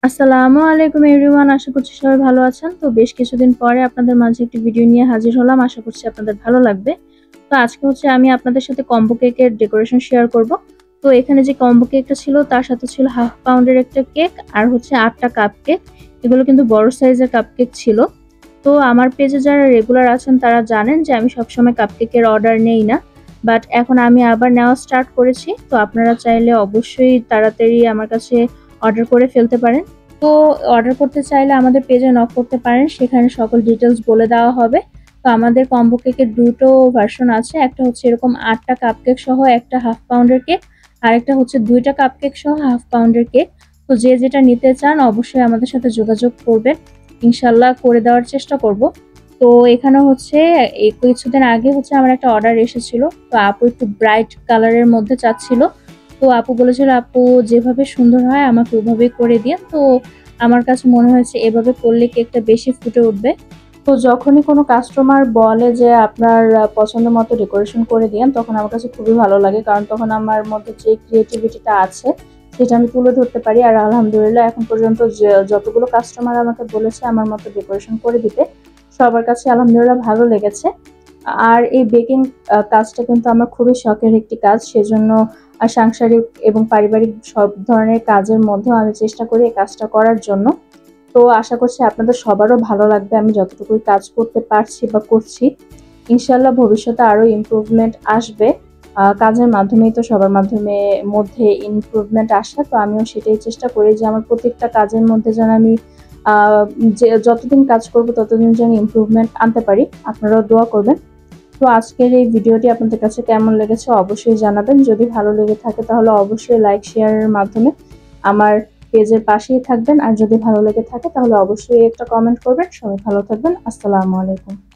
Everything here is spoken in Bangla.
আসসালামু আলাইকুম এভরিওয়ান, আশা করছি সবাই ভালো আছেন। তো বেশ কিছুদিন পরে আপনাদের মাঝে একটি ভিডিও নিয়ে হাজির হলাম, আশা করছি আপনাদের ভালো লাগবে। তো আজকে আমি আপনাদের সাথে কম্বো কেকের ডেকোরেশন শেয়ার করব। তো এখানে যে কম্বো কেকটা ছিল তার সাথে ছিল হাফ পাউন্ডের একটা কেক আর 8টা কাপ কেক। এগুলো কিন্তু বড় সাইজের কাপ কেক ছিল। তো আমার পেজে যারা রেগুলার আছেন তারা জানেন যে আমি সবসময় কাপ কেকের অর্ডার নেই না, বাট এখন আমি আবার নেওয়া স্টার্ট করেছি। তো আপনারা চাইলে অবশ্যই তাড়াতাড়ি আমার কাছে অর্ডার করে ফেলতে পারেন। তো অর্ডার করতে চাইলে আমাদের পেজে নক করতে পারেন, সেখানে সকল ডিটেলস বলে দেওয়া হবে। তো আমাদের কম্বো কেকের দুটো ভার্সন আছে, একটা এরকম 8টা কাপকেক সহ একটা হাফ পাউন্ডের কেক, আর একটা 2টা কাপকেক সহ হাফ পাউন্ডের কেক। তো যে যেটা নিতে চান অবশ্যই আমাদের সাথে যোগাযোগ করবেন, ইনশাল্লাহ করে দেওয়ার চেষ্টা করব। তো এখানে এই কিছুদিন আগে আমার একটা অর্ডার এসেছিল। তো আপু একটু ব্রাইট কালারের মধ্যে চাচ্ছিল। তো আপু বলেছিল আপু যেভাবে সুন্দর হয় আমাকে ওভাবেই করে দিন। তো আমার কাছে মনে হয়েছে এভাবে করলে কেকটা বেশি ফুটে উঠবে। তো যখনই কোনো কাস্টমার বলে যে আপনার পছন্দ মতো ডেকোরেশন করে দিন, তখন আমার কাছে খুবই ভালো লাগে, কারণ তখন আমার মধ্যে যে ক্রিয়েটিভিটিটা আছে সেটা আমি তুলে ধরতে পারি। আর আলহামদুলিল্লাহ এখন পর্যন্ত যতগুলো কাস্টমার আমাকে বলেছে আমার মতো ডেকোরেশন করে দিতে, সবার কাছে আলহামদুলিল্লাহ ভালো লেগেছে। আর এই বেকিং কাজটা কিন্তু আমার খুবই শখের একটি কাজ, সেজন্য সাংসারিক এবং পারিবারিক সব ধরনের কাজের মধ্যেও আমি চেষ্টা করি এই কাজটা করার জন্য। তো আশা করছি আপনাদের সবারও ভালো লাগবে আমি যতটুকু কাজ করতে পারছি বা করছি। ইনশাল্লাহ ভবিষ্যতে আরো ইমপ্রুভমেন্ট আসবে। কাজের মাধ্যমেই তো সবার মধ্যে ইমপ্রুভমেন্ট আসে। তো আমিও সেটাই চেষ্টা করি যে আমার প্রত্যেকটা কাজের মধ্যে যেন আমি যে যতদিন কাজ করব ততদিন যেন ইমপ্রুভমেন্ট আনতে পারি। আপনারাও দোয়া করবেন। তো আজকের এই ভিডিওটি আপনাদের কাছে কেমন লেগেছে অবশ্যই জানাবেন। যদি ভালো লেগে থাকে তাহলে অবশ্যই লাইক শেয়ারের মাধ্যমে আমার পেজের পাশেই থাকবেন। আর যদি ভালো লেগে থাকে তাহলে অবশ্যই একটা কমেন্ট করবেন। সবাই ভালো থাকবেন। আসসালামু আলাইকুম।